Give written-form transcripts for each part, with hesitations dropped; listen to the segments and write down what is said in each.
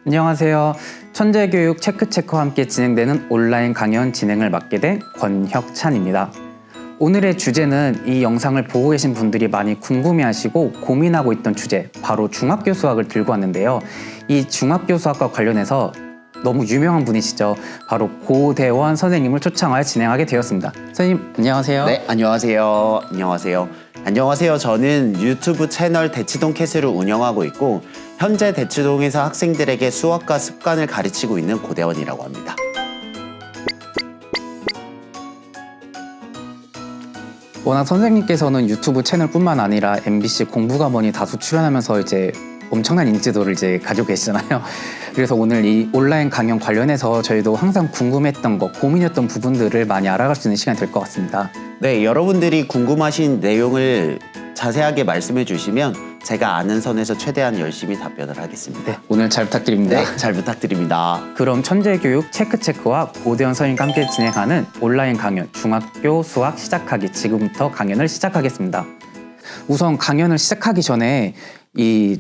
안녕하세요. 천재교육 체크체크와 함께 진행되는 온라인 강연 진행을 맡게 된 권혁찬입니다. 오늘의 주제는 이 영상을 보고 계신 분들이 많이 궁금해하시고 고민하고 있던 주제, 바로 중학교 수학을 들고 왔는데요. 이 중학교 수학과 관련해서 너무 유명한 분이시죠. 바로 고대원 선생님을 초청하여 진행하게 되었습니다. 선생님, 안녕하세요. 네, 안녕하세요. 안녕하세요. 저는 유튜브 채널 대치동 캐슬을 운영하고 있고 현재 대치동에서 학생들에게 수학과 습관을 가르치고 있는 고대원이라고 합니다. 워낙 선생님께서는 유튜브 채널뿐만 아니라 MBC 공부가머니 다수 출연하면서 이제 엄청난 인지도를 이제 가지고 계시잖아요. 그래서 오늘 이 온라인 강연 관련해서 저희도 항상 궁금했던 거, 고민했던 부분들을 많이 알아갈 수 있는 시간이 될 것 같습니다. 네, 여러분들이 궁금하신 내용을 자세하게 말씀해 주시면 제가 아는 선에서 최대한 열심히 답변을 하겠습니다. 네, 오늘 잘 부탁드립니다. 네, 잘 부탁드립니다. 그럼 천재교육 체크체크와 고대원 선생님과 함께 진행하는 온라인 강연 중학교 수학 시작하기, 지금부터 강연을 시작하겠습니다. 우선 강연을 시작하기 전에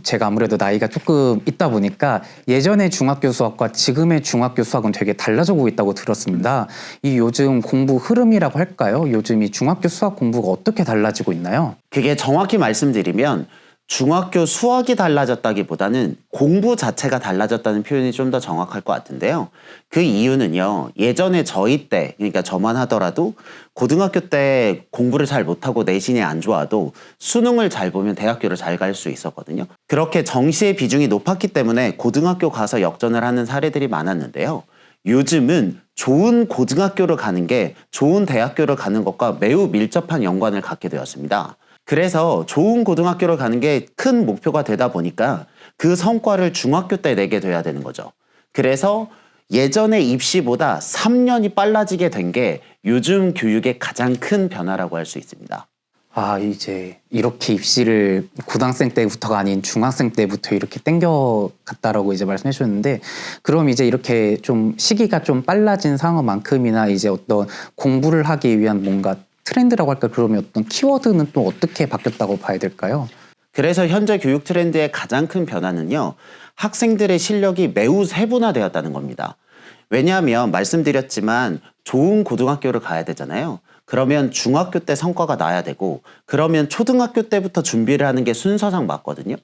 제가 아무래도 나이가 조금 있다 보니까 예전의 중학교 수학과 지금의 중학교 수학은 되게 달라지고 있다고 들었습니다. 이 요즘 공부 흐름이라고 할까요? 요즘 이 중학교 수학 공부가 어떻게 달라지고 있나요? 그게 정확히 말씀드리면 중학교 수학이 달라졌다기보다는 공부 자체가 달라졌다는 표현이 좀 더 정확할 것 같은데요. 그 이유는요. 예전에 저희 때, 그러니까 저만 하더라도 고등학교 때 공부를 잘 못하고 내신이 안 좋아도 수능을 잘 보면 대학교를 잘 갈 수 있었거든요. 그렇게 정시의 비중이 높았기 때문에 고등학교 가서 역전을 하는 사례들이 많았는데요. 요즘은 좋은 고등학교를 가는 게 좋은 대학교를 가는 것과 매우 밀접한 연관을 갖게 되었습니다. 그래서 좋은 고등학교를 가는 게 큰 목표가 되다 보니까 그 성과를 중학교 때 내게 돼야 되는 거죠. 그래서 예전의 입시보다 3년이 빨라지게 된 게 요즘 교육의 가장 큰 변화라고 할 수 있습니다. 이제 이렇게 입시를 고등학생 때부터가 아닌 중학생 때부터 이렇게 땡겨갔다라고 이제 말씀해 주셨는데, 그럼 이제 이렇게 좀 시기가 좀 빨라진 상황만큼이나 이제 어떤 공부를 하기 위한 뭔가 트렌드라고 할까, 그러면 어떤 키워드는 또 어떻게 바뀌었다고 봐야 될까요? 그래서 현재 교육 트렌드의 가장 큰 변화는요. 학생들의 실력이 매우 세분화되었다는 겁니다. 왜냐하면 말씀드렸지만 좋은 고등학교를 가야 되잖아요. 그러면 중학교 때 성과가 나야 되고 그러면 초등학교 때부터 준비를 하는 게 순서상 맞거든요.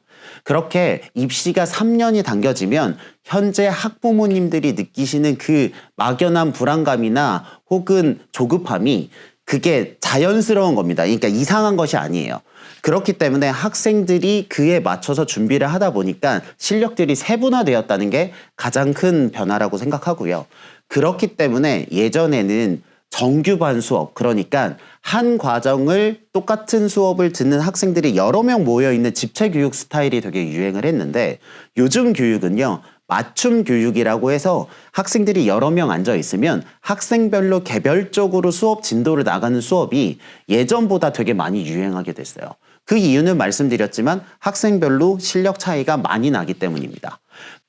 그렇게 입시가 3년이 당겨지면 현재 학부모님들이 느끼시는 그 막연한 불안감이나 혹은 조급함이 그게 자연스러운 겁니다. 그러니까 이상한 것이 아니에요. 그렇기 때문에 학생들이 그에 맞춰서 준비를 하다 보니까 실력들이 세분화되었다는 게 가장 큰 변화라고 생각하고요. 그렇기 때문에 예전에는 정규반 수업, 그러니까 한 과정을 똑같은 수업을 듣는 학생들이 여러 명 모여있는 집체교육 스타일이 되게 유행을 했는데 요즘 교육은요. 맞춤 교육이라고 해서 학생들이 여러 명 앉아 있으면 학생별로 개별적으로 수업 진도를 나가는 수업이 예전보다 되게 많이 유행하게 됐어요. 그 이유는 말씀드렸지만 학생별로 실력 차이가 많이 나기 때문입니다.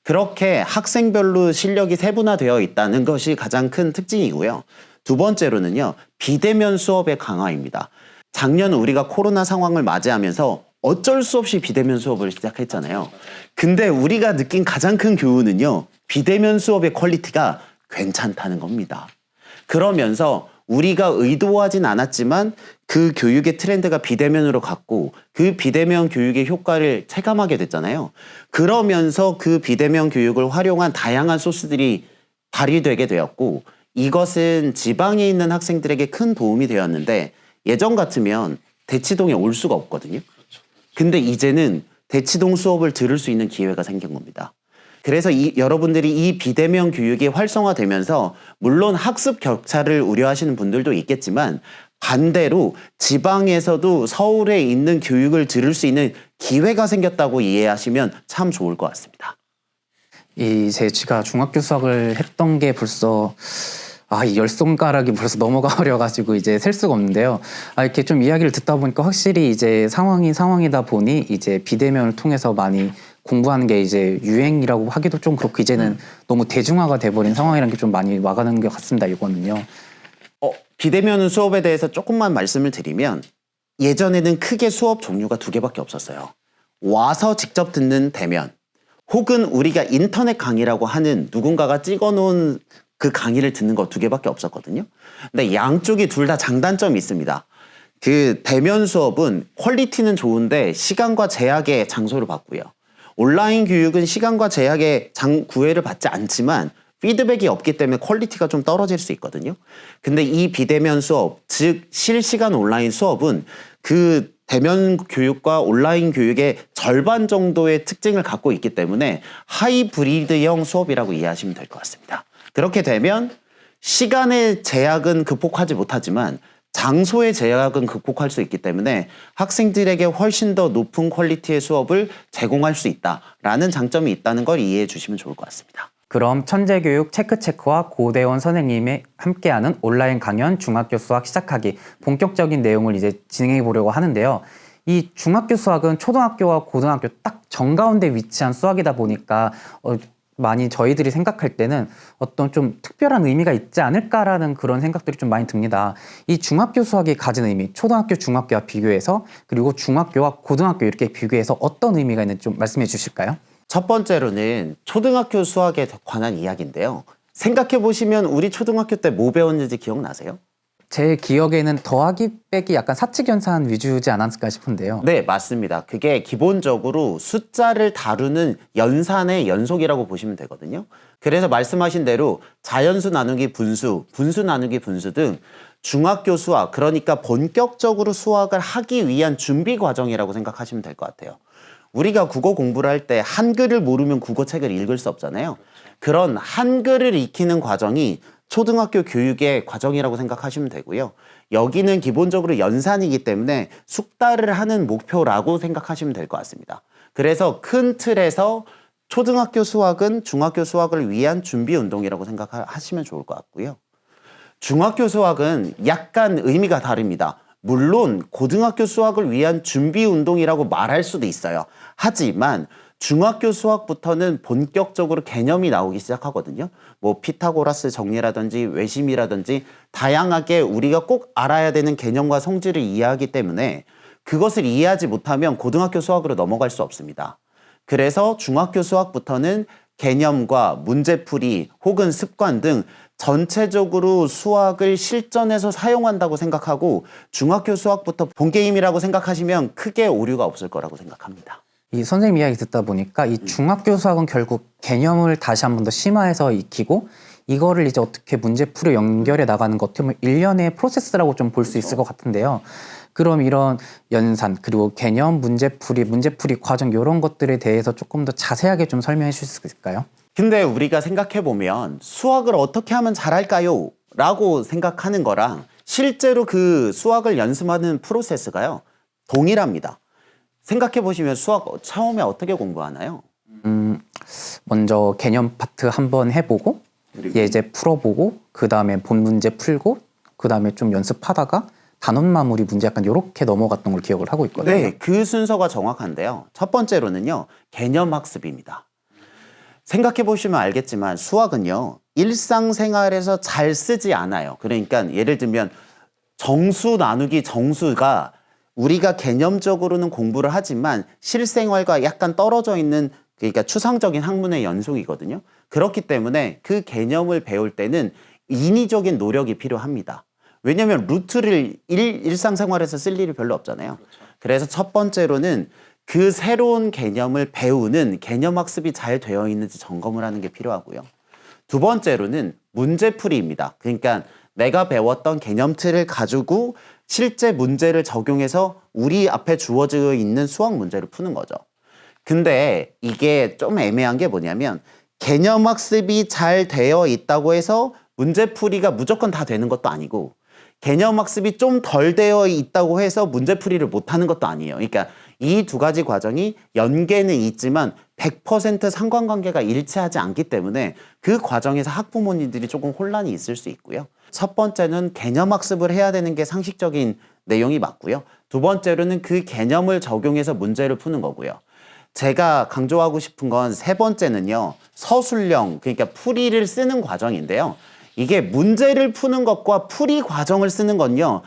그렇게 학생별로 실력이 세분화되어 있다는 것이 가장 큰 특징이고요. 두 번째로는요, 비대면 수업의 강화입니다. 작년 우리가 코로나 상황을 맞이하면서 어쩔 수 없이 비대면 수업을 시작했잖아요. 근데 우리가 느낀 가장 큰 교훈은요, 비대면 수업의 퀄리티가 괜찮다는 겁니다. 그러면서 우리가 의도하진 않았지만 그 교육의 트렌드가 비대면으로 갔고 그 비대면 교육의 효과를 체감하게 됐잖아요. 그러면서 그 비대면 교육을 활용한 다양한 소스들이 발휘되게 되었고 이것은 지방에 있는 학생들에게 큰 도움이 되었는데 예전 같으면 대치동에 올 수가 없거든요. 근데 이제는 대치동 수업을 들을 수 있는 기회가 생긴 겁니다. 그래서 여러분들이 이 비대면 교육이 활성화되면서 물론 학습 격차를 우려하시는 분들도 있겠지만 반대로 지방에서도 서울에 있는 교육을 들을 수 있는 기회가 생겼다고 이해하시면 참 좋을 것 같습니다. 제가 중학교 수학을 했던 게 벌써 이 열 손가락이 벌써 넘어가 버려가지고 이제 셀 수가 없는데요. 이렇게 좀 이야기를 듣다 보니까 확실히 이제 상황이다 보니 이제 비대면을 통해서 많이 공부하는 게 이제 유행이라고 하기도 좀 그렇고 이제는 너무 대중화가 돼버린 상황이라는 게 좀 많이 와가는 것 같습니다. 이거는요. 비대면 수업에 대해서 조금만 말씀을 드리면 예전에는 크게 수업 종류가 2개밖에 없었어요. 와서 직접 듣는 대면 혹은 우리가 인터넷 강의라고 하는 누군가가 찍어놓은 그 강의를 듣는 거 2개밖에 없었거든요. 근데 양쪽이 둘 다 장단점이 있습니다. 그 대면 수업은 퀄리티는 좋은데 시간과 제약의 장소를 받고요. 온라인 교육은 시간과 제약의 구애를 받지 않지만 피드백이 없기 때문에 퀄리티가 좀 떨어질 수 있거든요. 근데 이 비대면 수업, 즉 실시간 온라인 수업은 그 대면 교육과 온라인 교육의 절반 정도의 특징을 갖고 있기 때문에 하이브리드형 수업이라고 이해하시면 될 것 같습니다. 그렇게 되면 시간의 제약은 극복하지 못하지만 장소의 제약은 극복할 수 있기 때문에 학생들에게 훨씬 더 높은 퀄리티의 수업을 제공할 수 있다라는 장점이 있다는 걸 이해해 주시면 좋을 것 같습니다. 그럼 천재교육 체크체크와 고대원 선생님이 함께하는 온라인 강연 중학교 수학 시작하기 본격적인 내용을 이제 진행해 보려고 하는데요. 이 중학교 수학은 초등학교와 고등학교 딱 정가운데 위치한 수학이다 보니까 많이 저희들이 생각할 때는 어떤 좀 특별한 의미가 있지 않을까라는 그런 생각들이 좀 많이 듭니다. 이 중학교 수학이 가진 의미, 초등학교, 중학교와 비교해서 그리고 중학교와 고등학교 이렇게 비교해서 어떤 의미가 있는지 좀 말씀해 주실까요? 첫 번째로는 초등학교 수학에 관한 이야기인데요. 생각해 보시면 우리 초등학교 때 뭐 배웠는지 기억나세요? 제 기억에는 더하기 빼기 약간 사칙연산 위주지 않았을까 싶은데요. 네, 맞습니다. 그게 기본적으로 숫자를 다루는 연산의 연속이라고 보시면 되거든요. 그래서 말씀하신 대로 자연수 나누기 분수, 분수 나누기 분수 등 중학교 수학, 그러니까 본격적으로 수학을 하기 위한 준비 과정이라고 생각하시면 될 것 같아요. 우리가 국어 공부를 할 때 한글을 모르면 국어책을 읽을 수 없잖아요. 그런 한글을 익히는 과정이 초등학교 교육의 과정이라고 생각하시면 되고요. 여기는 기본적으로 연산이기 때문에 숙달을 하는 목표라고 생각하시면 될 것 같습니다. 그래서 큰 틀에서 초등학교 수학은 중학교 수학을 위한 준비 운동이라고 생각하시면 좋을 것 같고요. 중학교 수학은 약간 의미가 다릅니다. 물론 고등학교 수학을 위한 준비 운동이라고 말할 수도 있어요. 하지만 중학교 수학부터는 본격적으로 개념이 나오기 시작하거든요. 뭐 피타고라스 정리라든지 외심이라든지 다양하게 우리가 꼭 알아야 되는 개념과 성질을 이해하기 때문에 그것을 이해하지 못하면 고등학교 수학으로 넘어갈 수 없습니다. 그래서 중학교 수학부터는 개념과 문제풀이 혹은 습관 등 전체적으로 수학을 실전에서 사용한다고 생각하고 중학교 수학부터 본게임이라고 생각하시면 크게 오류가 없을 거라고 생각합니다. 이 선생님 이야기 듣다 보니까 이 중학교 수학은 결국 개념을 다시 한 번 더 심화해서 익히고 이거를 이제 어떻게 문제풀이에 연결해 나가는 것 어떻게 보면 일련의 프로세스라고 좀 볼 수 있을 것 같은데요. 그럼 이런 연산 그리고 개념, 문제풀이 과정 이런 것들에 대해서 조금 더 자세하게 좀 설명해 주실 수 있을까요? 근데 우리가 생각해보면 수학을 어떻게 하면 잘할까요? 라고 생각하는 거랑 실제로 그 수학을 연습하는 프로세스가요. 동일합니다. 생각해보시면 수학 처음에 어떻게 공부하나요? 먼저 개념 파트 한번 해보고 예제 풀어보고 그 다음에 본 문제 풀고 그 다음에 좀 연습하다가 단원 마무리 문제 약간 이렇게 넘어갔던 걸 기억을 하고 있거든요. 네, 그 순서가 정확한데요. 첫 번째로는요. 개념 학습입니다. 생각해보시면 알겠지만 수학은요. 일상생활에서 잘 쓰지 않아요. 그러니까 예를 들면 정수 나누기 정수가 우리가 개념적으로는 공부를 하지만 실생활과 약간 떨어져 있는 그러니까 추상적인 학문의 연속이거든요. 그렇기 때문에 그 개념을 배울 때는 인위적인 노력이 필요합니다. 왜냐하면 루트를 일상생활에서 쓸 일이 별로 없잖아요. 그래서 첫 번째로는 그 새로운 개념을 배우는 개념 학습이 잘 되어 있는지 점검을 하는 게 필요하고요. 두 번째로는 문제풀이입니다. 그러니까 내가 배웠던 개념 틀을 가지고 실제 문제를 적용해서 우리 앞에 주어져 있는 수학 문제를 푸는 거죠. 근데 이게 좀 애매한 게 뭐냐면 개념 학습이 잘 되어 있다고 해서 문제풀이가 무조건 다 되는 것도 아니고 개념 학습이 좀 덜 되어 있다고 해서 문제풀이를 못하는 것도 아니에요. 그러니까 이 두 가지 과정이 연계는 있지만 100% 상관관계가 일치하지 않기 때문에 그 과정에서 학부모님들이 조금 혼란이 있을 수 있고요. 첫 번째는 개념 학습을 해야 되는 게 상식적인 내용이 맞고요. 두 번째로는 그 개념을 적용해서 문제를 푸는 거고요. 제가 강조하고 싶은 건 세 번째는요. 서술형, 그러니까 풀이를 쓰는 과정인데요. 이게 문제를 푸는 것과 풀이 과정을 쓰는 건요.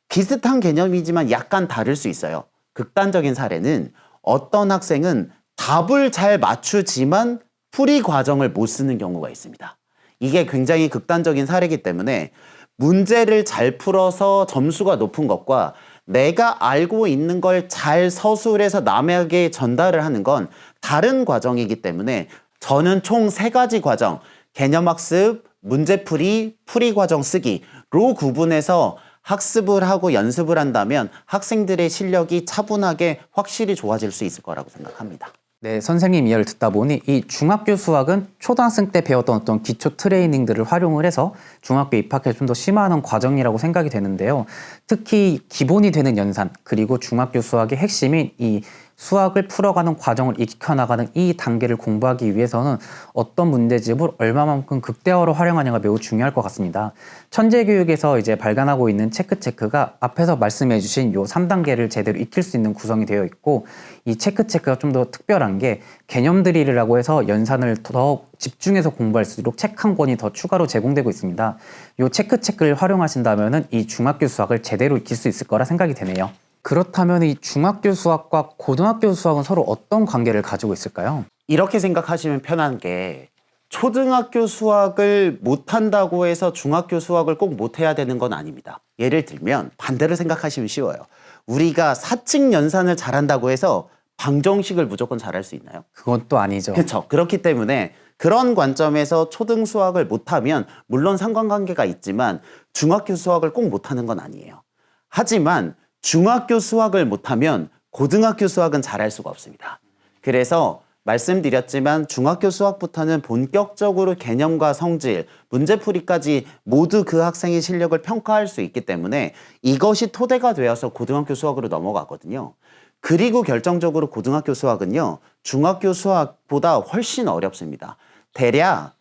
비슷한 개념이지만 약간 다를 수 있어요. 극단적인 사례는 어떤 학생은 답을 잘 맞추지만 풀이 과정을 못 쓰는 경우가 있습니다. 이게 굉장히 극단적인 사례이기 때문에 문제를 잘 풀어서 점수가 높은 것과 내가 알고 있는 걸 잘 서술해서 남에게 전달을 하는 건 다른 과정이기 때문에 저는 총 3가지 과정, 개념학습, 문제풀이, 풀이 과정 쓰기로 구분해서 학습을 하고 연습을 한다면 학생들의 실력이 차분하게 확실히 좋아질 수 있을 거라고 생각합니다. 네, 선생님 이야기를 듣다 보니 이 중학교 수학은 초등학생 때 배웠던 어떤 기초 트레이닝들을 활용을 해서 중학교 입학해서 좀 더 심화하는 과정이라고 생각이 되는데요. 특히 기본이 되는 연산, 그리고 중학교 수학의 핵심인 이 수학을 풀어가는 과정을 익혀나가는 이 단계를 공부하기 위해서는 어떤 문제집을 얼마만큼 극대화로 활용하냐가 매우 중요할 것 같습니다. 천재교육에서 이제 발간하고 있는 체크가 앞에서 말씀해 주신 요 3단계를 제대로 익힐 수 있는 구성이 되어 있고, 이 체크가 좀 더 특별한 게 개념 드릴이라고 해서 연산을 더 집중해서 공부할수록 책 한 권이 더 추가로 제공되고 있습니다. 요 체크를 활용하신다면은 이 중학교 수학을 제대로 익힐 수 있을 거라 생각이 되네요. 그렇다면 이 중학교 수학과 고등학교 수학은 서로 어떤 관계를 가지고 있을까요? 이렇게 생각하시면 편한 게 초등학교 수학을 못한다고 해서 중학교 수학을 꼭 못해야 되는 건 아닙니다. 예를 들면 반대로 생각하시면 쉬워요. 우리가 사칙 연산을 잘한다고 해서 방정식을 무조건 잘할 수 있나요? 그건 또 아니죠. 그렇죠. 그렇기 때문에 그런 관점에서 초등 수학을 못하면 물론 상관관계가 있지만 중학교 수학을 꼭 못하는 건 아니에요. 하지만 중학교 수학을 못하면 고등학교 수학은 잘할 수가 없습니다. 그래서 말씀드렸지만 중학교 수학부터는 본격적으로 개념과 성질, 문제풀이까지 모두 그 학생의 실력을 평가할 수 있기 때문에 이것이 토대가 되어서 고등학교 수학으로 넘어가거든요. 그리고 결정적으로 고등학교 수학은요, 중학교 수학보다 훨씬 어렵습니다. 대략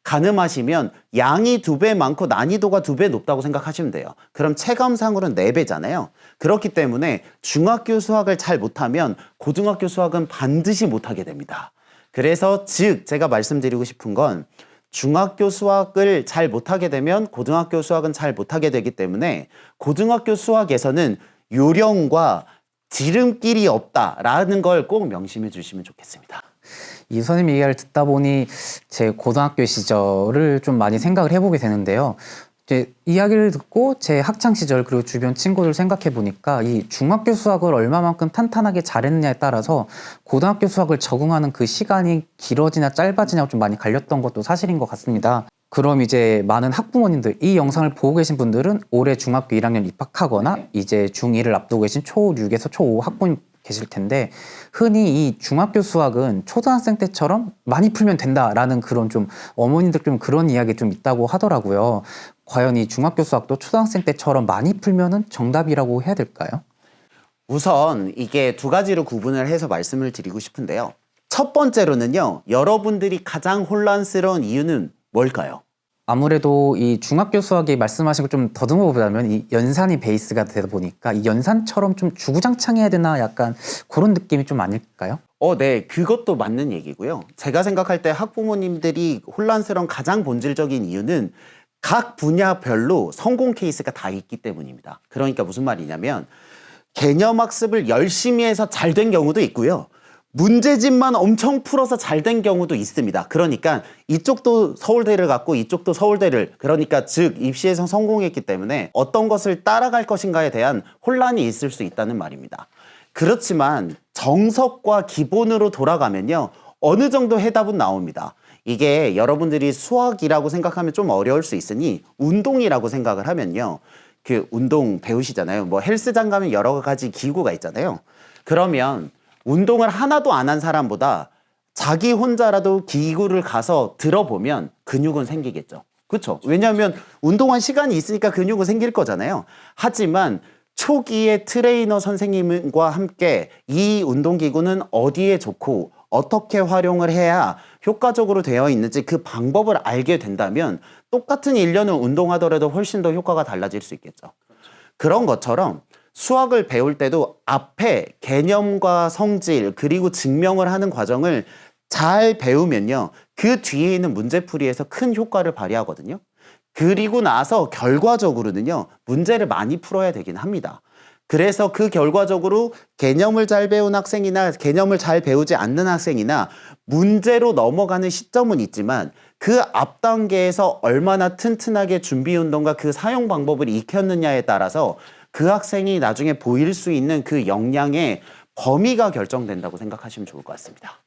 가늠하시면 양이 2배 많고 난이도가 2배 높다고 생각하시면 돼요. 그럼 체감상으로는 4배잖아요. 그렇기 때문에 중학교 수학을 잘 못하면 고등학교 수학은 반드시 못하게 됩니다. 그래서 즉 제가 말씀드리고 싶은 건 중학교 수학을 잘 못하게 되면 고등학교 수학은 잘 못하게 되기 때문에 고등학교 수학에서는 요령과 지름길이 없다라는 걸 꼭 명심해 주시면 좋겠습니다. 이 선생님 이야기를 듣다 보니 제 고등학교 시절을 좀 많이 생각을 해보게 되는데요. 이제 이야기를 듣고 제 학창 시절 그리고 주변 친구들 생각해 보니까 이 중학교 수학을 얼마만큼 탄탄하게 잘했느냐에 따라서 고등학교 수학을 적응하는 그 시간이 길어지냐 짧아지냐가 좀 많이 갈렸던 것도 사실인 것 같습니다. 그럼 이제 많은 학부모님들, 이 영상을 보고 계신 분들은 올해 중학교 1학년 입학하거나 이제 중2를 앞두고 계신 초6에서 초5 학부모님 계실 텐데, 흔히 이 중학교 수학은 초등학생 때처럼 많이 풀면 된다라는 그런 좀 어머님들 좀 그런 이야기 좀 있다고 하더라고요. 과연 이 중학교 수학도 초등학생 때처럼 많이 풀면은 정답이라고 해야 될까요? 우선 이게 2가지로 구분을 해서 말씀을 드리고 싶은데요. 첫 번째로는요, 여러분들이 가장 혼란스러운 이유는 뭘까요? 아무래도 이 중학교 수학이 말씀하신 걸 좀 더듬어 보자면 이 연산이 베이스가 되다 보니까 이 연산처럼 좀 주구장창해야 되나 약간 그런 느낌이 좀 아닐까요? 네, 그것도 맞는 얘기고요. 제가 생각할 때 학부모님들이 혼란스러운 가장 본질적인 이유는 각 분야별로 성공 케이스가 다 있기 때문입니다. 그러니까 무슨 말이냐면 개념 학습을 열심히 해서 잘 된 경우도 있고요. 문제집만 엄청 풀어서 잘 된 경우도 있습니다. 그러니까 이쪽도 서울대를 갔고 이쪽도 서울대를, 그러니까 즉 입시에서 성공했기 때문에 어떤 것을 따라갈 것인가에 대한 혼란이 있을 수 있다는 말입니다. 그렇지만 정석과 기본으로 돌아가면요, 어느 정도 해답은 나옵니다. 이게 여러분들이 수학이라고 생각하면 좀 어려울 수 있으니 운동이라고 생각을 하면요, 그 운동 배우시잖아요. 뭐 헬스장 가면 여러 가지 기구가 있잖아요. 그러면 운동을 하나도 안 한 사람보다 자기 혼자라도 기구를 가서 들어보면 근육은 생기겠죠. 그렇죠? 왜냐하면 운동한 시간이 있으니까 근육은 생길 거잖아요. 하지만 초기에 트레이너 선생님과 함께 이 운동기구는 어디에 좋고 어떻게 활용을 해야 효과적으로 되어 있는지 그 방법을 알게 된다면 똑같은 1년을 운동하더라도 훨씬 더 효과가 달라질 수 있겠죠. 그런 것처럼 수학을 배울 때도 앞에 개념과 성질 그리고 증명을 하는 과정을 잘 배우면요, 그 뒤에 있는 문제풀이에서 큰 효과를 발휘하거든요. 그리고 나서 결과적으로는요, 문제를 많이 풀어야 되긴 합니다. 그래서 그 결과적으로 개념을 잘 배운 학생이나 개념을 잘 배우지 않는 학생이나 문제로 넘어가는 시점은 있지만 그 앞 단계에서 얼마나 튼튼하게 준비 운동과 그 사용 방법을 익혔느냐에 따라서 그 학생이 나중에 보일 수 있는 그 역량의 범위가 결정된다고 생각하시면 좋을 것 같습니다.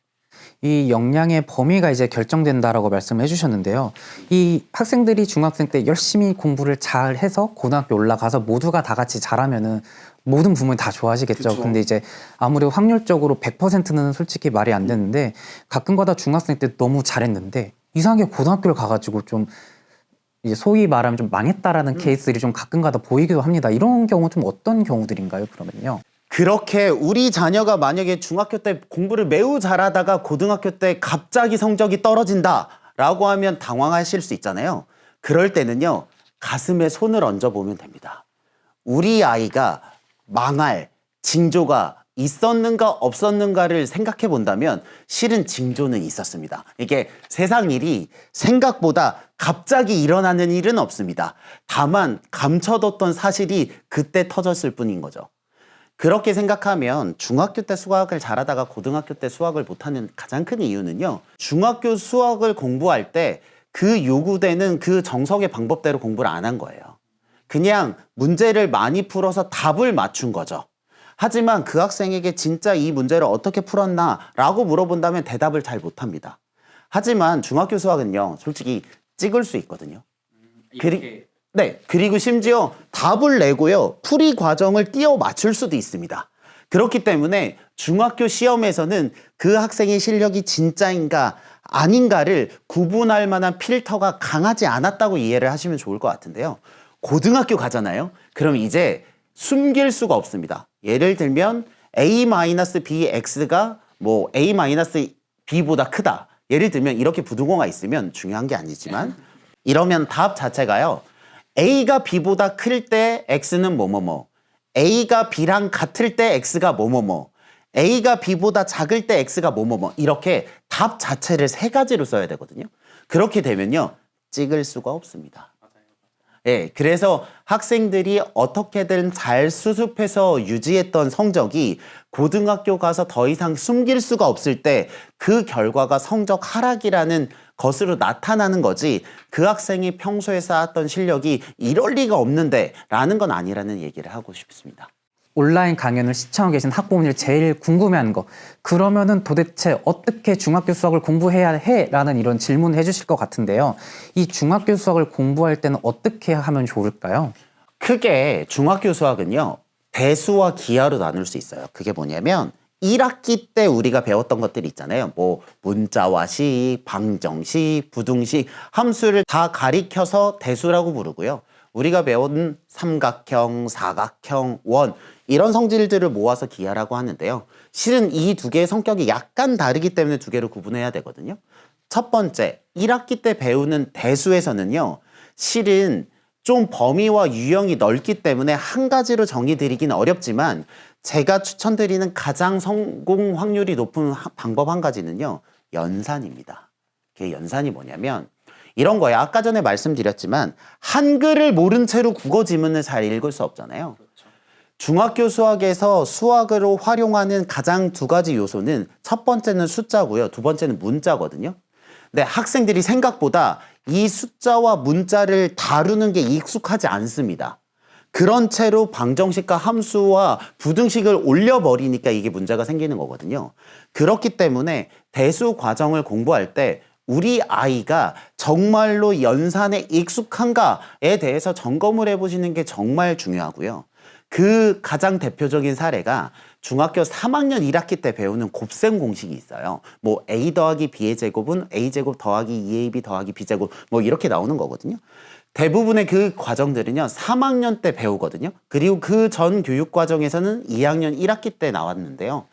이 역량의 범위가 이제 결정된다라고 말씀을 해주셨는데요. 이 학생들이 중학생 때 열심히 공부를 잘 해서 고등학교 올라가서 모두가 다 같이 잘하면은 모든 부모님 다 좋아하시겠죠. 그쵸. 근데 이제 아무리 확률적으로 100%는 솔직히 말이 안 되는데 가끔가다 중학생 때 너무 잘했는데 이상하게 고등학교를 가가지고 좀 이제 소위 말하면 좀 망했다라는 케이스들이 좀 가끔가다 보이기도 합니다. 이런 경우 좀 어떤 경우들인가요, 그러면요? 그렇게 우리 자녀가 만약에 중학교 때 공부를 매우 잘하다가 고등학교 때 갑자기 성적이 떨어진다라고 하면 당황하실 수 있잖아요. 그럴 때는요, 가슴에 손을 얹어보면 됩니다. 우리 아이가 망할 징조가 있었는가 없었는가를 생각해 본다면 실은 징조는 있었습니다. 이게 세상 일이 생각보다 갑자기 일어나는 일은 없습니다. 다만 감춰뒀던 사실이 그때 터졌을 뿐인 거죠. 그렇게 생각하면 중학교 때 수학을 잘하다가 고등학교 때 수학을 못하는 가장 큰 이유는요. 중학교 수학을 공부할 때 그 요구되는 그 정석의 방법대로 공부를 안 한 거예요. 그냥 문제를 많이 풀어서 답을 맞춘 거죠. 하지만 그 학생에게 진짜 이 문제를 어떻게 풀었나 라고 물어본다면 대답을 잘 못합니다. 하지만 중학교 수학은요. 솔직히 찍을 수 있거든요. 네, 그리고 심지어 답을 내고요. 풀이 과정을 띄워 맞출 수도 있습니다. 그렇기 때문에 중학교 시험에서는 그 학생의 실력이 진짜인가 아닌가를 구분할 만한 필터가 강하지 않았다고 이해를 하시면 좋을 것 같은데요. 고등학교 가잖아요. 그럼 이제 숨길 수가 없습니다. 예를 들면 A-BX가 뭐 A-B보다 크다. 예를 들면 이렇게 부등호가 있으면 중요한 게 아니지만 이러면 답 자체가요. A가 B보다 클 때 X는 뭐뭐뭐, A가 B랑 같을 때 X가 뭐뭐뭐, A가 B보다 작을 때 X가 뭐뭐뭐 이렇게 답 자체를 세 가지로 써야 되거든요. 그렇게 되면요. 찍을 수가 없습니다. 예, 그래서 학생들이 어떻게든 잘 수습해서 유지했던 성적이 고등학교 가서 더 이상 숨길 수가 없을 때 그 결과가 성적 하락이라는 것으로 나타나는 거지 그 학생이 평소에 쌓았던 실력이 이럴 리가 없는데 라는 건 아니라는 얘기를 하고 싶습니다. 온라인 강연을 시청하고 계신 학부모님이 제일 궁금해하는 거, 그러면은 도대체 어떻게 중학교 수학을 공부해야 해? 라는 이런 질문을 해주실 것 같은데요. 이 중학교 수학을 공부할 때는 어떻게 하면 좋을까요? 크게 중학교 수학은요. 대수와 기하로 나눌 수 있어요. 그게 뭐냐면 1학기 때 우리가 배웠던 것들이 있잖아요. 뭐 문자와시, 방정시, 부등식, 함수를 다 가리켜서 대수라고 부르고요. 우리가 배운 삼각형, 사각형, 원 이런 성질들을 모아서 기하라고 하는데요. 실은 이 두 개의 성격이 약간 다르기 때문에 두 개로 구분해야 되거든요. 첫 번째, 1학기 때 배우는 대수에서는요. 실은 좀 범위와 유형이 넓기 때문에 한 가지로 정의 드리기는 어렵지만 제가 추천드리는 가장 성공 확률이 높은 방법 한 가지는요. 연산입니다. 그 연산이 뭐냐면 이런 거예요. 아까 전에 말씀드렸지만 한글을 모른 채로 국어 지문을 잘 읽을 수 없잖아요. 중학교 수학에서 수학으로 활용하는 가장 두 가지 요소는 첫 번째는 숫자고요. 두 번째는 문자거든요. 근데 학생들이 생각보다 이 숫자와 문자를 다루는 게 익숙하지 않습니다. 그런 채로 방정식과 함수와 부등식을 올려버리니까 이게 문제가 생기는 거거든요. 그렇기 때문에 대수 과정을 공부할 때 우리 아이가 정말로 연산에 익숙한가에 대해서 점검을 해보시는 게 정말 중요하고요. 그 가장 대표적인 사례가 중학교 3학년 1학기 때 배우는 곱셈 공식이 있어요. 뭐 A 더하기 B의 제곱은 A제곱 더하기 2AB 더하기 B제곱 뭐 이렇게 나오는 거거든요. 대부분의 그 과정들은요. 3학년 때 배우거든요. 그리고 그 전 교육 과정에서는 2학년 1학기 때 나왔는데요.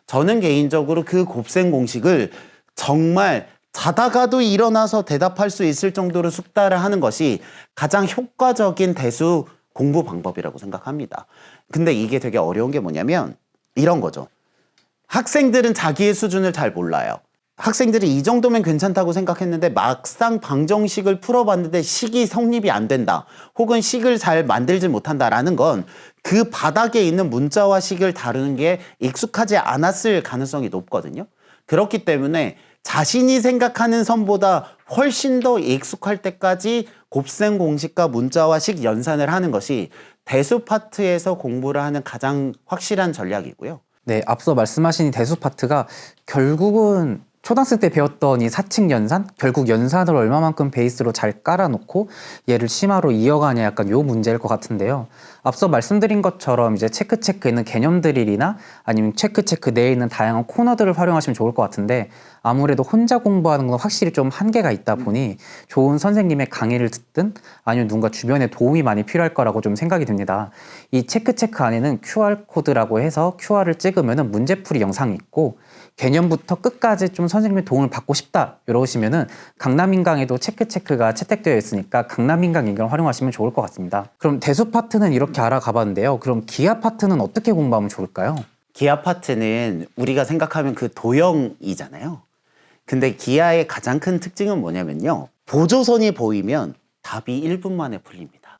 저는 개인적으로 그 곱셈 공식을 정말 자다가도 일어나서 대답할 수 있을 정도로 숙달을 하는 것이 가장 효과적인 대수 공부 방법이라고 생각합니다. 근데 이게 되게 어려운 게 뭐냐면 이런 거죠. 학생들은 자기의 수준을 잘 몰라요. 학생들이 이 정도면 괜찮다고 생각했는데 막상 방정식을 풀어봤는데 식이 성립이 안 된다. 혹은 식을 잘 만들지 못한다라는 건 그 바닥에 있는 문자와 식을 다루는 게 익숙하지 않았을 가능성이 높거든요. 그렇기 때문에 자신이 생각하는 선보다 훨씬 더 익숙할 때까지 곱셈 공식과 문자와 식 연산을 하는 것이 대수 파트에서 공부를 하는 가장 확실한 전략이고요. 네, 앞서 말씀하신 이 대수 파트가 결국은 초등학생 때 배웠던 이 사칙 연산? 결국 연산을 얼마만큼 베이스로 잘 깔아놓고 얘를 심화로 이어가냐 약간 요 문제일 것 같은데요. 앞서 말씀드린 것처럼 이제 체크에 있는 개념 드릴이나 아니면 체크 내에 있는 다양한 코너들을 활용하시면 좋을 것 같은데 아무래도 혼자 공부하는 건 확실히 좀 한계가 있다 보니 좋은 선생님의 강의를 듣든 아니면 누군가 주변에 도움이 많이 필요할 거라고 좀 생각이 듭니다. 이 체크 안에는 QR코드라고 해서 QR을 찍으면 문제풀이 영상이 있고 개념부터 끝까지 좀 선생님의 도움을 받고 싶다 이러시면은 강남인강에도 체크가 채택되어 있으니까 강남인강 인강을 활용하시면 좋을 것 같습니다. 그럼 대수 파트는 이렇게 알아가 봤는데요. 그럼 기하 파트는 어떻게 공부하면 좋을까요? 기하 파트는 우리가 생각하면 그 도형이잖아요. 근데 기하의 가장 큰 특징은 뭐냐면요. 보조선이 보이면 답이 1분 만에 풀립니다.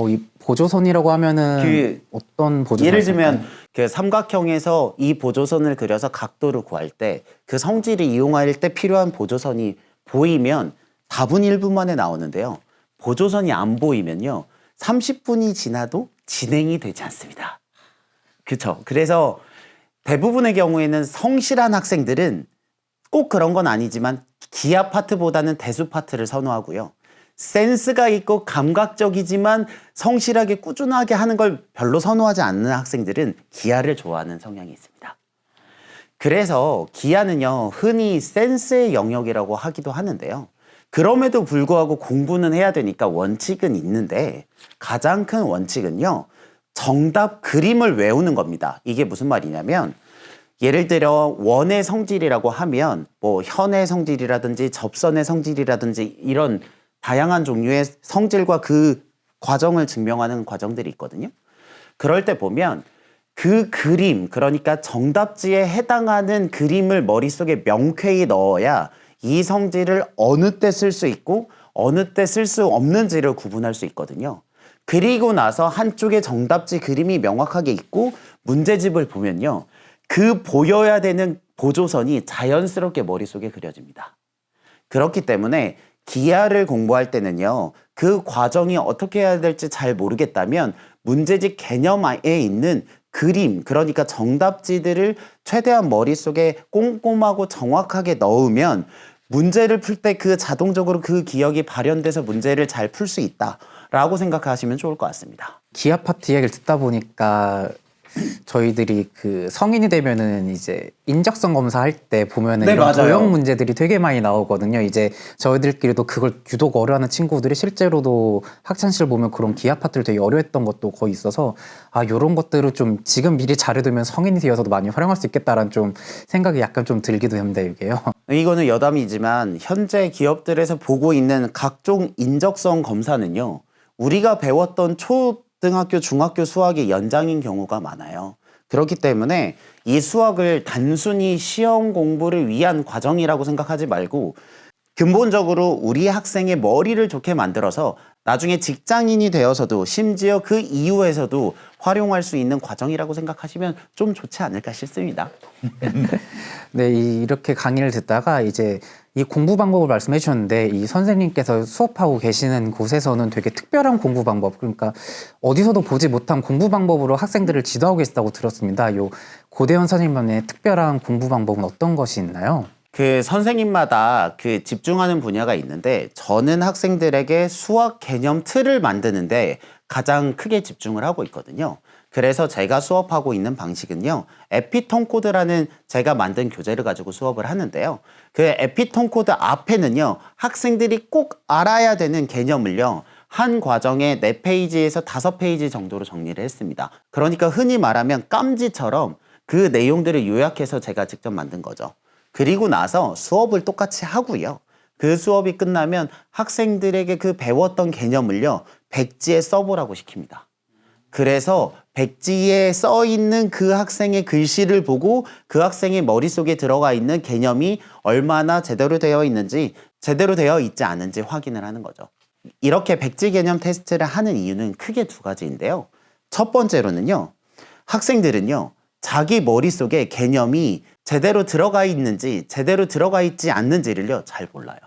이 보조선이라고 하면은 어떤 보조선? 예를 들면 그 삼각형에서 이 보조선을 그려서 각도를 구할 때 그 성질을 이용할 때 필요한 보조선이 보이면 답은 1분 만에 나오는데요. 보조선이 안 보이면요. 30분이 지나도 진행이 되지 않습니다. 그렇죠. 그래서 대부분의 경우에는 성실한 학생들은 꼭 그런 건 아니지만 기하 파트보다는 대수 파트를 선호하고요. 센스가 있고 감각적이지만 성실하게 꾸준하게 하는 걸 별로 선호하지 않는 학생들은 기하를 좋아하는 성향이 있습니다. 그래서 기하는요, 흔히 센스의 영역이라고 하기도 하는데요. 그럼에도 불구하고 공부는 해야 되니까 원칙은 있는데 가장 큰 원칙은요, 정답 그림을 외우는 겁니다. 이게 무슨 말이냐면 예를 들어 원의 성질이라고 하면 뭐 현의 성질이라든지 접선의 성질이라든지 이런 다양한 종류의 성질과 그 과정을 증명하는 과정들이 있거든요. 그럴 때 보면 그 그림, 그러니까 정답지에 해당하는 그림을 머릿속에 명쾌히 넣어야 이 성질을 어느 때 쓸 수 있고 어느 때 쓸 수 없는지를 구분할 수 있거든요. 그리고 나서 한쪽에 정답지 그림이 명확하게 있고 문제집을 보면요. 그 보여야 되는 보조선이 자연스럽게 머릿속에 그려집니다. 그렇기 때문에 기하를 공부할 때는요. 그 과정이 어떻게 해야 될지 잘 모르겠다면 문제집 개념에 있는 그림, 그러니까 정답지들을 최대한 머릿속에 꼼꼼하고 정확하게 넣으면 문제를 풀 때 그 자동적으로 그 기억이 발현돼서 문제를 잘 풀 수 있다라고 생각하시면 좋을 것 같습니다. 기하 파트 이야기를 듣다 보니까 저희들이 그 성인이 되면은 이제 인적성 검사할 때 보면은 네, 이런 맞아요. 도형 문제들이 되게 많이 나오거든요. 이제 저희들끼리도 그걸 유독 어려워하는 친구들이 실제로도 학창시절 보면 그런 기하 파트를 되게 어려워했던 것도 거의 있어서 요런 것들을 좀 지금 미리 잘해두면 성인이 되어서도 많이 활용할 수 있겠다라는 좀 생각이 약간 좀 들기도 합니다, 이게요. 이거는 여담이지만 현재 기업들에서 보고 있는 각종 인적성 검사는요. 우리가 배웠던 초등학교, 중학교 수학의 연장인 경우가 많아요. 그렇기 때문에 이 수학을 단순히 시험 공부를 위한 과정이라고 생각하지 말고 근본적으로 우리 학생의 머리를 좋게 만들어서 나중에 직장인이 되어서도 심지어 그 이후에서도 활용할 수 있는 과정이라고 생각하시면 좀 좋지 않을까 싶습니다. 네, 이렇게 강의를 듣다가 이제 이 공부 방법을 말씀해 주셨는데 이 선생님께서 수업하고 계시는 곳에서는 되게 특별한 공부 방법, 그러니까 어디서도 보지 못한 공부 방법으로 학생들을 지도하고 계시다고 들었습니다. 요 고대현 선생님만의 특별한 공부 방법은 어떤 것이 있나요? 그 선생님마다 그 집중하는 분야가 있는데 저는 학생들에게 수학 개념 틀을 만드는데 가장 크게 집중을 하고 있거든요. 그래서 제가 수업하고 있는 방식은요. 에피톤 코드라는 제가 만든 교재를 가지고 수업을 하는데요. 그 에피톤 코드 앞에는요. 학생들이 꼭 알아야 되는 개념을요. 한 과정에 4페이지에서 5페이지 정도로 정리를 했습니다. 그러니까 흔히 말하면 깜지처럼 그 내용들을 요약해서 제가 직접 만든 거죠. 그리고 나서 수업을 똑같이 하고요. 그 수업이 끝나면 학생들에게 그 배웠던 개념을요. 백지에 써보라고 시킵니다. 그래서 백지에 써 있는 그 학생의 글씨를 보고 그 학생의 머릿속에 들어가 있는 개념이 얼마나 제대로 되어 있는지, 제대로 되어 있지 않은지 확인을 하는 거죠. 이렇게 백지 개념 테스트를 하는 이유는 크게 두 가지인데요. 첫 번째로는요, 학생들은요, 자기 머릿속에 개념이 제대로 들어가 있는지 제대로 들어가 있지 않는지를요, 잘 몰라요.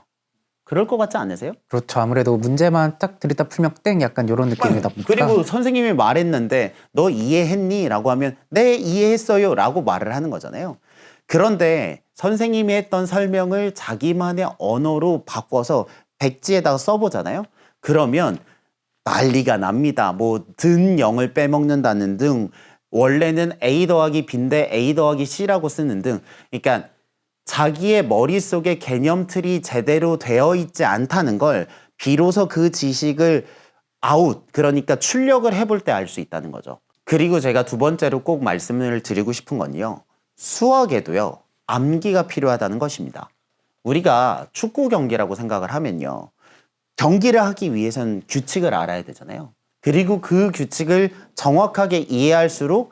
그럴 것 같지 않으세요? 그렇죠. 아무래도 문제만 딱 들이다 풀면 땡 약간 이런 느낌이다 보니까. 그리고 선생님이 말했는데 너 이해했니? 라고 하면 네, 이해했어요 라고 말을 하는 거잖아요. 그런데 선생님이 했던 설명을 자기만의 언어로 바꿔서 백지에다가 써보잖아요. 그러면 난리가 납니다. 뭐 든 0을 빼먹는다는 등, 원래는 A 더하기 B인데 A 더하기 C라고 쓰는 등, 그러니까 자기의 머릿속에 개념 틀이 제대로 되어 있지 않다는 걸 비로소 그 지식을 그러니까 출력을 해볼 때 알 수 있다는 거죠. 그리고 제가 두 번째로 꼭 말씀을 드리고 싶은 건요, 수학에도요, 암기가 필요하다는 것입니다. 우리가 축구 경기라고 생각을 하면요, 경기를 하기 위해선 규칙을 알아야 되잖아요. 그리고 그 규칙을 정확하게 이해할수록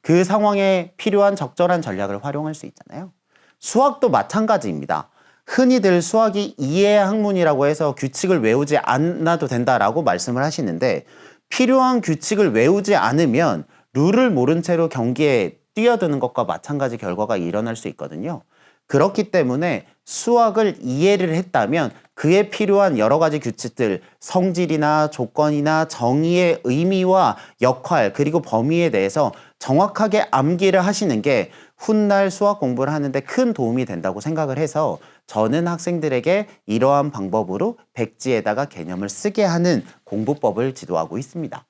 그 상황에 필요한 적절한 전략을 활용할 수 있잖아요. 수학도 마찬가지입니다. 흔히들 수학이 이해 학문이라고 해서 규칙을 외우지 않아도 된다라고 말씀을 하시는데, 필요한 규칙을 외우지 않으면 룰을 모른 채로 경기에 뛰어드는 것과 마찬가지 결과가 일어날 수 있거든요. 그렇기 때문에 수학을 이해를 했다면 그에 필요한 여러 가지 규칙들, 성질이나 조건이나 정의의 의미와 역할, 그리고 범위에 대해서 정확하게 암기를 하시는 게 훗날 수학 공부를 하는데 큰 도움이 된다고 생각을 해서 저는 학생들에게 이러한 방법으로 백지에다가 개념을 쓰게 하는 공부법을 지도하고 있습니다.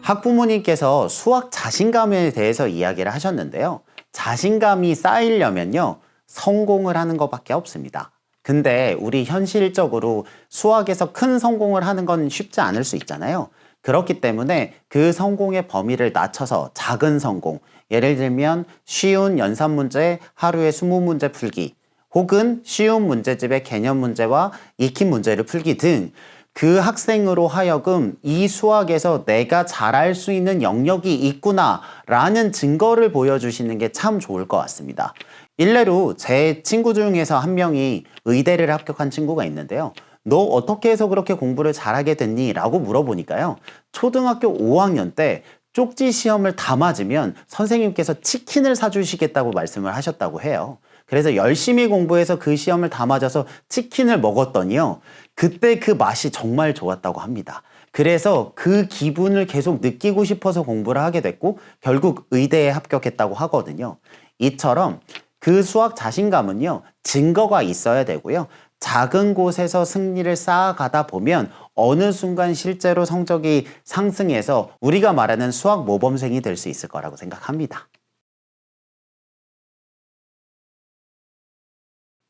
학부모님께서 수학 자신감에 대해서 이야기를 하셨는데요. 자신감이 쌓이려면요, 성공을 하는 것밖에 없습니다. 근데 우리 현실적으로 수학에서 큰 성공을 하는 건 쉽지 않을 수 있잖아요. 그렇기 때문에 그 성공의 범위를 낮춰서 작은 성공, 예를 들면 쉬운 연산 문제 하루에 20문제 풀기, 혹은 쉬운 문제집의 개념 문제와 익힌 문제를 풀기 등, 그 학생으로 하여금 이 수학에서 내가 잘할 수 있는 영역이 있구나 라는 증거를 보여주시는 게 참 좋을 것 같습니다. 일례로 제 친구 중에서 한 명이 의대를 합격한 친구가 있는데요. 너 어떻게 해서 그렇게 공부를 잘하게 됐니? 라고 물어보니까요, 초등학교 5학년 때 쪽지 시험을 다 맞으면 선생님께서 치킨을 사주시겠다고 말씀을 하셨다고 해요. 그래서 열심히 공부해서 그 시험을 다 맞아서 치킨을 먹었더니요, 그때 그 맛이 정말 좋았다고 합니다. 그래서 그 기분을 계속 느끼고 싶어서 공부를 하게 됐고 결국 의대에 합격했다고 하거든요. 이처럼 그 수학 자신감은요, 증거가 있어야 되고요, 작은 곳에서 승리를 쌓아가다 보면 어느 순간 실제로 성적이 상승해서 우리가 말하는 수학 모범생이 될 수 있을 거라고 생각합니다.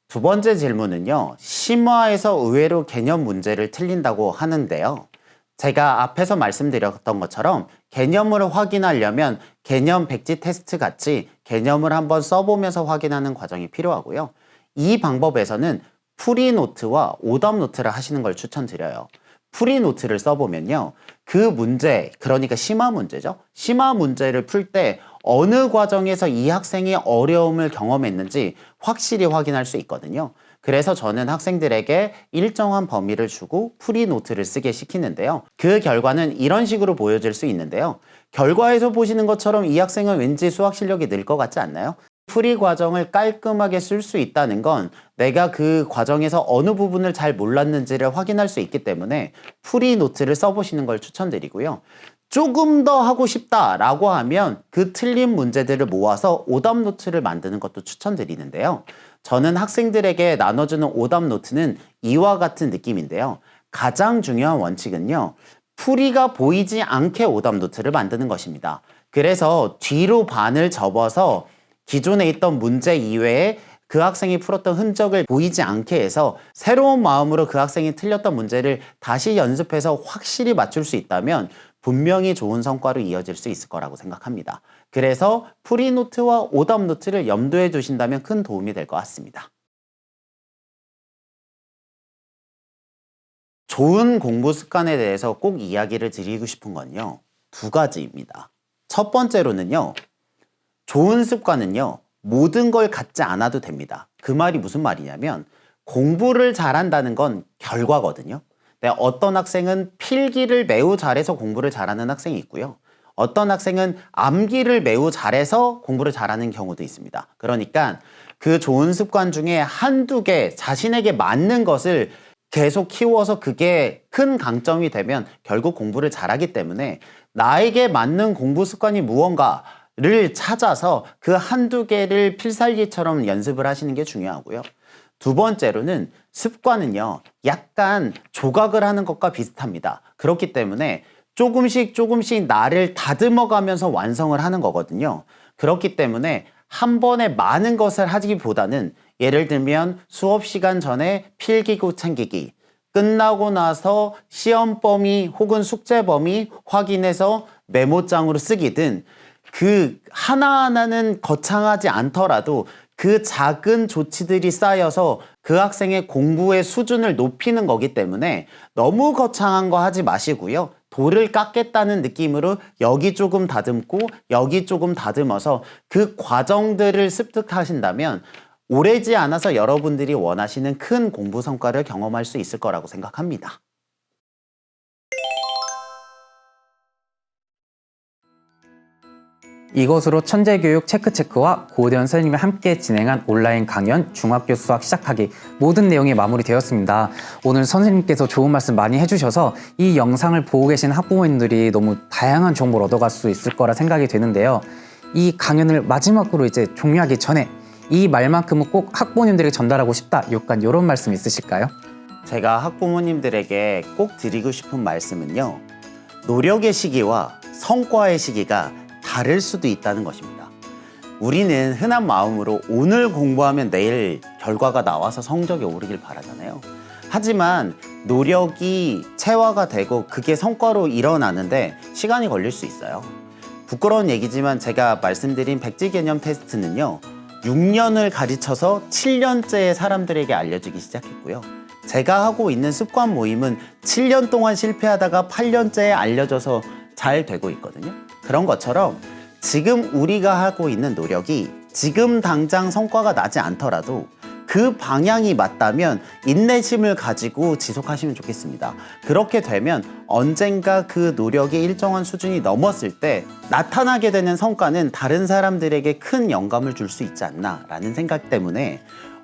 두 번째 질문은요, 심화에서 의외로 개념 문제를 틀린다고 하는데요. 제가 앞에서 말씀드렸던 것처럼 개념을 확인하려면 개념 백지 테스트 같이 개념을 한번 써보면서 확인하는 과정이 필요하고요. 이 방법에서는 풀이노트와 오답노트를 하시는 걸 추천드려요. 풀이노트를 써보면요, 그 문제, 그러니까 심화 문제죠. 심화 문제를 풀 때 어느 과정에서 이 학생이 어려움을 경험했는지 확실히 확인할 수 있거든요. 그래서 저는 학생들에게 일정한 범위를 주고 풀이노트를 쓰게 시키는데요. 그 결과는 이런 식으로 보여질 수 있는데요. 결과에서 보시는 것처럼 이 학생은 왠지 수학 실력이 늘 것 같지 않나요? 풀이 과정을 깔끔하게 쓸 수 있다는 건 내가 그 과정에서 어느 부분을 잘 몰랐는지를 확인할 수 있기 때문에 풀이 노트를 써보시는 걸 추천드리고요. 조금 더 하고 싶다라고 하면 그 틀린 문제들을 모아서 오답 노트를 만드는 것도 추천드리는데요. 저는 학생들에게 나눠주는 오답 노트는 이와 같은 느낌인데요. 가장 중요한 원칙은요, 풀이가 보이지 않게 오답 노트를 만드는 것입니다. 그래서 뒤로 반을 접어서 기존에 있던 문제 이외에 그 학생이 풀었던 흔적을 보이지 않게 해서 새로운 마음으로 그 학생이 틀렸던 문제를 다시 연습해서 확실히 맞출 수 있다면 분명히 좋은 성과로 이어질 수 있을 거라고 생각합니다. 그래서 풀이노트와 오답노트를 염두에 두신다면 큰 도움이 될 것 같습니다. 좋은 공부 습관에 대해서 꼭 이야기를 드리고 싶은 건요, 두 가지입니다. 첫 번째로는요, 좋은 습관은요, 모든 걸 갖지 않아도 됩니다. 그 말이 무슨 말이냐면 공부를 잘한다는 건 결과거든요. 네, 어떤 학생은 필기를 매우 잘해서 공부를 잘하는 학생이 있고요. 어떤 학생은 암기를 매우 잘해서 공부를 잘하는 경우도 있습니다. 그러니까 그 좋은 습관 중에 한두 개 자신에게 맞는 것을 계속 키워서 그게 큰 강점이 되면 결국 공부를 잘하기 때문에 나에게 맞는 공부 습관이 무언가를 찾아서 그 한두 개를 필살기처럼 연습을 하시는 게 중요하고요. 두 번째로는 습관은요, 약간 조각을 하는 것과 비슷합니다. 그렇기 때문에 조금씩 나를 다듬어 가면서 완성을 하는 거거든요. 그렇기 때문에 한 번에 많은 것을 하기보다는 예를 들면 수업 시간 전에 필기구 챙기기, 끝나고 나서 시험 범위 혹은 숙제 범위 확인해서 메모장으로 쓰기든 그 하나하나는 거창하지 않더라도 그 작은 조치들이 쌓여서 그 학생의 공부의 수준을 높이는 거기 때문에 너무 거창한 거 하지 마시고요. 돌을 깎겠다는 느낌으로 여기 조금 다듬고 여기 조금 다듬어서 그 과정들을 습득하신다면 오래지 않아서 여러분들이 원하시는 큰 공부 성과를 경험할 수 있을 거라고 생각합니다. 이것으로 천재교육 체크체크와 고대현 선생님이 함께 진행한 온라인 강연 중학교 수학 시작하기 모든 내용이 마무리되었습니다. 오늘 선생님께서 좋은 말씀 많이 해주셔서 이 영상을 보고 계신 학부모님들이 너무 다양한 정보를 얻어갈 수 있을 거라 생각이 되는데요. 이 강연을 마지막으로 이제 종료하기 전에 이 말만큼은 꼭 학부모님들에게 전달하고 싶다. 약간 이런 말씀 있으실까요? 제가 학부모님들에게 꼭 드리고 싶은 말씀은요, 노력의 시기와 성과의 시기가 다를 수도 있다는 것입니다. 우리는 흔한 마음으로 오늘 공부하면 내일 결과가 나와서 성적이 오르길 바라잖아요. 하지만 노력이 체화가 되고 그게 성과로 일어나는데 시간이 걸릴 수 있어요. 부끄러운 얘기지만 제가 말씀드린 백지 개념 테스트는요, 6년을 가르쳐서 7년째의 사람들에게 알려지기 시작했고요. 제가 하고 있는 습관 모임은 7년 동안 실패하다가 8년째에 알려져서 잘 되고 있거든요. 그런 것처럼 지금 우리가 하고 있는 노력이 지금 당장 성과가 나지 않더라도 그 방향이 맞다면 인내심을 가지고 지속하시면 좋겠습니다. 그렇게 되면 언젠가 그 노력의 일정한 수준이 넘었을 때 나타나게 되는 성과는 다른 사람들에게 큰 영감을 줄 수 있지 않나라는 생각 때문에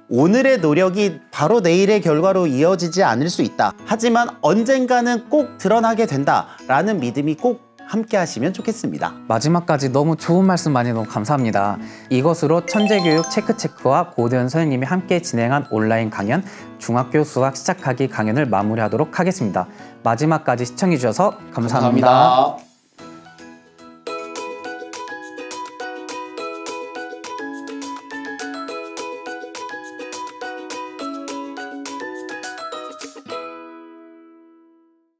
오늘의 노력이 바로 내일의 결과로 이어지지 않을 수 있다. 하지만 언젠가는 꼭 드러나게 된다라는 믿음이 꼭 함께 하시면 좋겠습니다. 마지막까지 너무 좋은 말씀 많이 너무 감사합니다. 이것으로 천재교육 체크체크와 고대현 선생님이 함께 진행한 온라인 강연 중학교 수학 시작하기 강연을 마무리하도록 하겠습니다. 마지막까지 시청해주셔서 감사합니다.